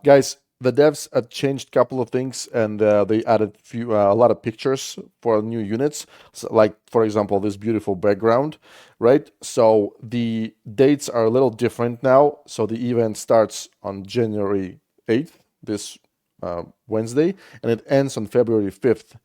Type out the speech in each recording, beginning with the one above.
Guys, the devs changed a couple of things, and they added a lot of pictures for new units. So, like, for example, this beautiful background, right? So the dates are a little different now. So the event starts on January 8th, this Wednesday, and it ends on February 5th.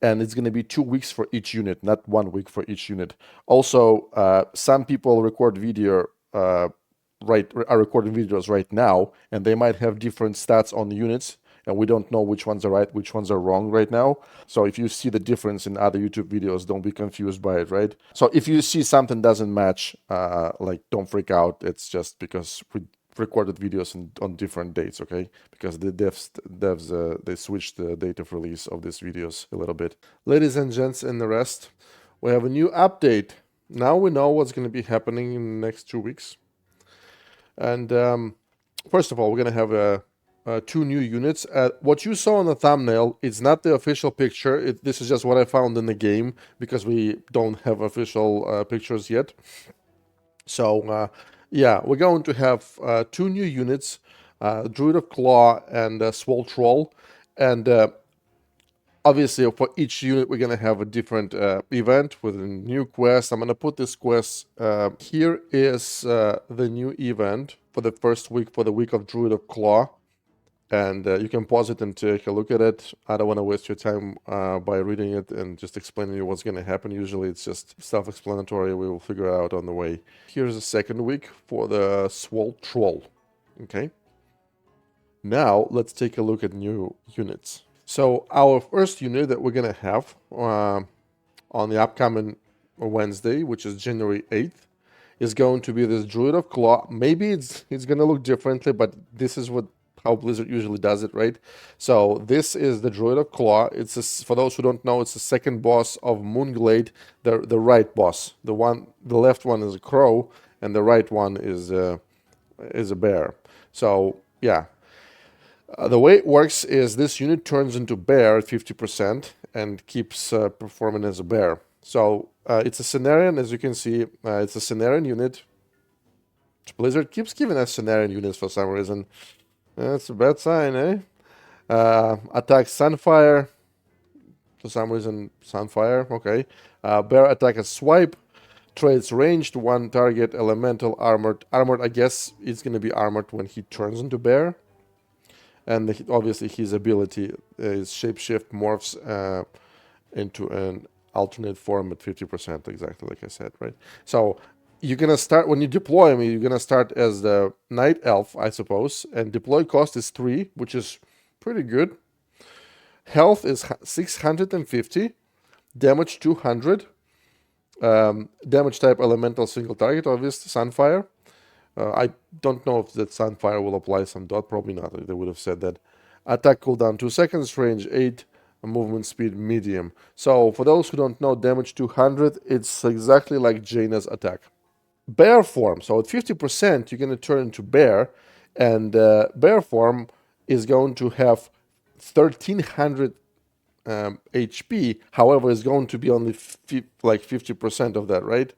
And it's going to be 2 weeks for each unit, not 1 week for each unit. Also, some people record video are recording videos right now, and they might have different stats on the units, and we don't know which ones are right, which ones are wrong right now. So if you see the difference in other YouTube videos, don't be confused by it, right? So if you see something doesn't match, like, don't freak out. It's just because we recorded videos on different dates, okay? Because the devs they switched the date of release of these videos a little bit. Ladies and gents and the rest, we have a new update. Now we know what's going to be happening in the next 2 weeks. And first of all, we're going to have 2 new units. What you saw on the thumbnail, it's not the official picture. This is just what I found in the game, because we don't have official pictures yet. So, yeah, we're going to have 2 new units, Druid of Claw and Swole Troll. And obviously, for each unit, we're going to have a different event with a new quest. I'm going to put this quest. Here is the new event for the first week, for the week of Druid of Claw. And you can pause it and take a look at it. I don't want to waste your time by reading it and just explaining you what's going to happen. Usually it's just self-explanatory. We will figure it out on the way. Here's the second week for the Swole Troll. Okay. Now, let's take a look at new units. So our first unit that we're going to have on the upcoming Wednesday, which is January 8th, is going to be this Druid of Claw. Maybe it's going to look differently, but this is how Blizzard usually does it, right? So this is the Druid of Claw. For those who don't know, it's the second boss of Moonglade, the right boss. The left one is a crow, and the right one is a bear. So yeah. The way it works is this unit turns into bear at 50% and keeps performing as a bear. So it's a Cenarian, as you can see. It's a Cenarian unit. Blizzard keeps giving us Cenarian units for some reason. That's a bad sign, eh? Attack Sunfire. For some reason, Sunfire. Okay. Bear attack as Swipe. Trades ranged, 1 target, elemental, armored. Armored, I guess it's going to be armored when he turns into bear. And obviously his ability is Shapeshift morphs into an alternate form at 50%, exactly like I said, right? So you're going to start, when you deploy him, you're going to start as the Night Elf, I suppose, and deploy cost is 3, which is pretty good. Health is 650, damage 200, damage type elemental single target, obviously, Sunfire. I don't know if that Sunfire will apply some dot. Probably not. They would have said that. Attack cooldown 2 seconds, range 8, movement speed medium. So for those who don't know, damage 200, it's exactly like Jaina's attack. Bear form. So at 50%, you're going to turn into bear, and bear form is going to have 1300 HP. However, it's going to be only like 50% of that, right?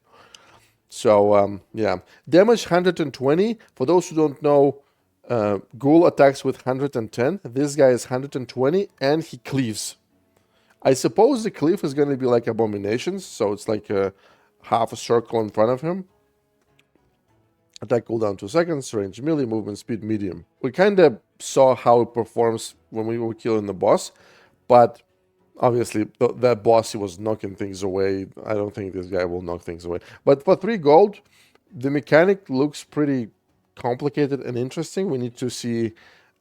So, yeah. Damage 120. For those who don't know, Ghoul attacks with 110. This guy is 120, and he cleaves. I suppose the cleave is going to be like Abominations, so it's like half a circle in front of him. Attack cooldown 2 seconds, range melee, movement speed medium. We kind of saw how it performs when we were killing the boss, but obviously, that boss, he was knocking things away. I don't think this guy will knock things away. But for 3 gold, the mechanic looks pretty complicated and interesting. We need to see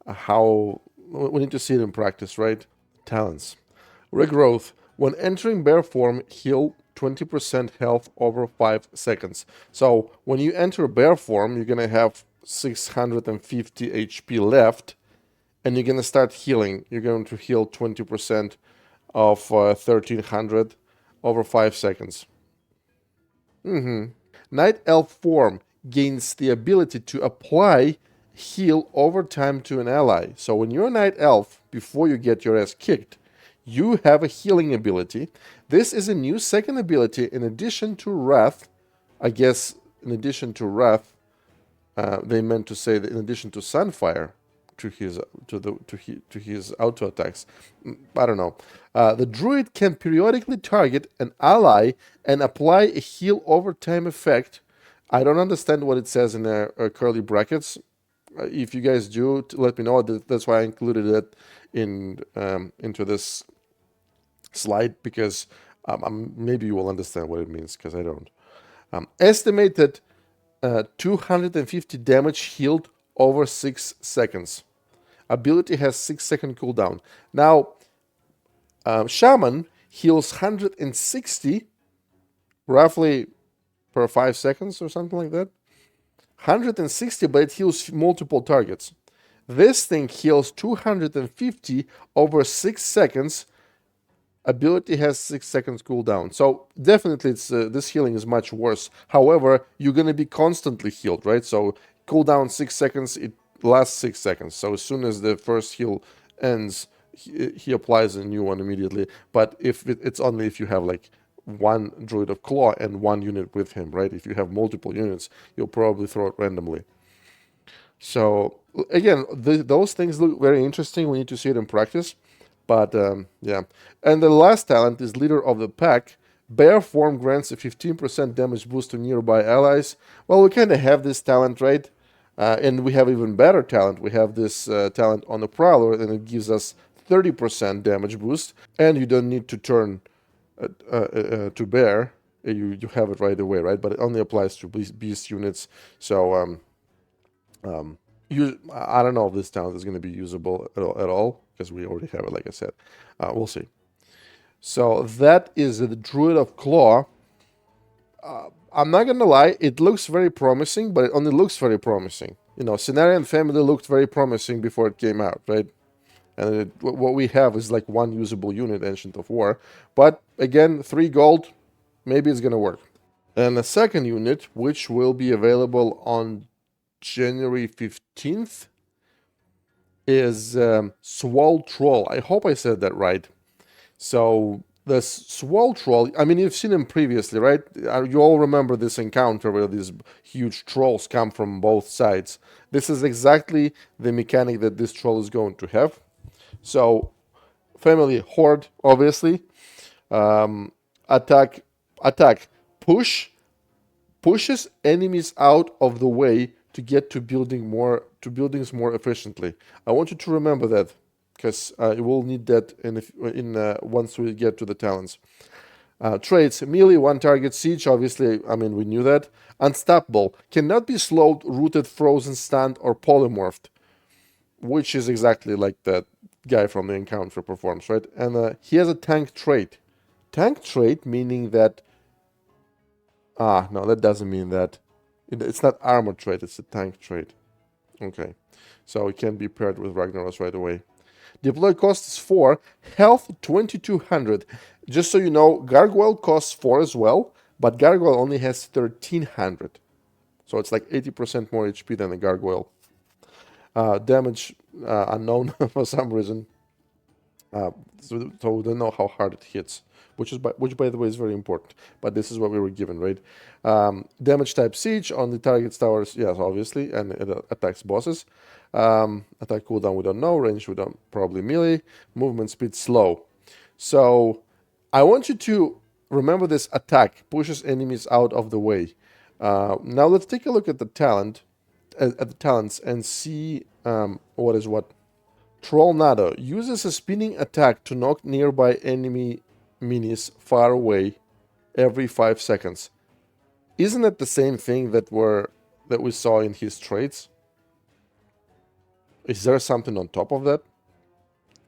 we need to see it in practice, right? Talents. Regrowth. When entering bear form, heal 20% health over 5 seconds. So when you enter bear form, you're going to have 650 HP left, and you're going to start healing. You're going to heal 20% of 1300 over 5 seconds. Night Elf form gains the ability to apply heal over time to an ally. So when you're a Night Elf, before you get your ass kicked, you have a healing ability. This is a new second ability in addition to Wrath. I guess in addition to Wrath, they meant to say that in addition to Sunfire, his auto attacks. I don't know. The druid can periodically target an ally and apply a heal over time effect. I don't understand what it says in curly brackets. If you guys do, let me know. That's why I included it into this slide, because maybe you will understand what it means, because I don't. Estimated 250 damage healed over 6 seconds. Ability has 6-second cooldown. Now, Shaman heals 160 roughly per 5 seconds or something like that. 160, but it heals multiple targets. This thing heals 250 over 6 seconds. Ability has 6 seconds cooldown. So definitely this healing is much worse. However, you're going to be constantly healed, right? So cooldown 6 seconds, it lasts 6 seconds. So as soon as the first heal ends, he applies a new one immediately. But if it's only if you have like one Druid of Claw and one unit with him, right? If you have multiple units, you'll probably throw it randomly. So again, those things look very interesting. We need to see it in practice. But yeah. And the last talent is Leader of the Pack. Bear form grants a 15% damage boost to nearby allies. Well, we kind of have this talent, right? And we have even better talent. We have this talent on the Prowler, and it gives us 30% damage boost. And you don't need to turn to Bear. You have it right away, right? But it only applies to beast units. So I don't know if this talent is going to be usable at all, because we already have it, like I said. We'll see. So that is the Druid of Claw. I'm not going to lie, it looks very promising, but it only looks very promising. You know, Cenarian Family looked very promising before it came out, right? And what we have is like one usable unit, Ancient of War. But again, 3 gold, maybe it's going to work. And the second unit, which will be available on January 15th, is Swole Troll. I hope I said that right. So the Swole Troll, I mean, you've seen him previously, right? You all remember this encounter where these huge trolls come from both sides. This is exactly the mechanic that this troll is going to have. So family horde, obviously. Attack, pushes enemies out of the way to get to buildings more efficiently. I want you to remember that, because you will need that once we get to the talents. Traits: melee, 1 target, siege, obviously, I mean, we knew that. Unstoppable, cannot be slowed, rooted, frozen, stunned, or polymorphed, which is exactly like that guy from the encounter performs, right? And he has a tank trait. Tank trait meaning that... no, that doesn't mean that. It's not armor trait, it's a tank trait. Okay, so it can be paired with Ragnaros right away. Deploy cost is 4, health 2200. Just so you know, Gargoyle costs 4 as well, but Gargoyle only has 1300. So it's like 80% more HP than the Gargoyle. Damage unknown for some reason. So we don't know how hard it hits, which by the way is very important. But this is what we were given, right? Damage type siege on the target's towers, yes, obviously, and it attacks bosses. Attack cooldown we don't know, range we don't, probably melee. Movement speed slow. So I want you to remember this attack pushes enemies out of the way. Now let's take a look at the talents and see what is what. Trollnado uses a spinning attack to knock nearby enemy minis far away every 5 seconds. Isn't it the same thing that we saw in his traits? Is there something on top of that?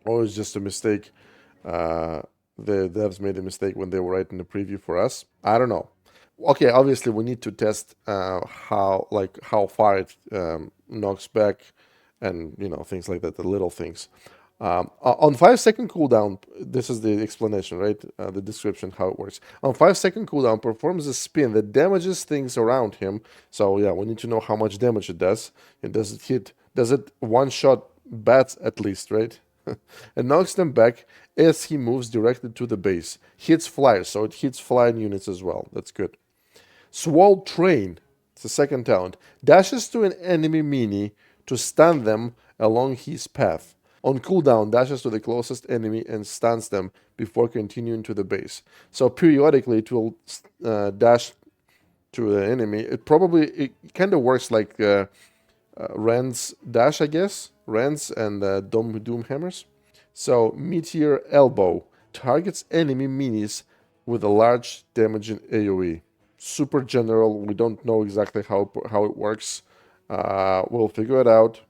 Or is it just a mistake? The devs made a mistake when they were writing the preview for us. I don't know. Okay, obviously we need to test how far it knocks back, and things like that, the little things. On 5-second cooldown, this is the explanation, right? The description, how it works. On 5-second cooldown, performs a spin that damages things around him. So yeah, we need to know how much damage it does. And does it one-shot bats at least, right? And knocks them back as he moves directly to the base. Hits flyers, so it hits flying units as well. That's good. Swole Train, it's the second talent. Dashes to an enemy mini to stun them along his path. On cooldown, dashes to the closest enemy and stuns them before continuing to the base. So periodically it will dash to the enemy. It kind of works like Rand's dash, I guess. Rand's and Doom Hammers. So Meteor Elbow targets enemy minis with a large damaging AoE. Super general. We don't know exactly how it works. We'll figure it out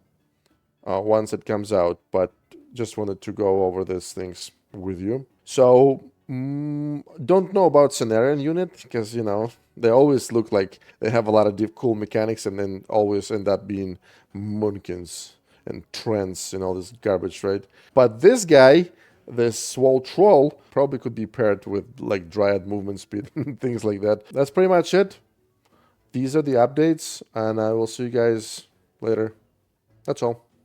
once it comes out, but just wanted to go over these things with you. So don't know about Cenarian unit because they always look like they have a lot of deep cool mechanics and then always end up being Moonkins and Trends and all this garbage, right? But this guy, this Swole Troll, probably could be paired with like Dryad movement speed and things like that. That's pretty much it. These are the updates, and I will see you guys later. That's all.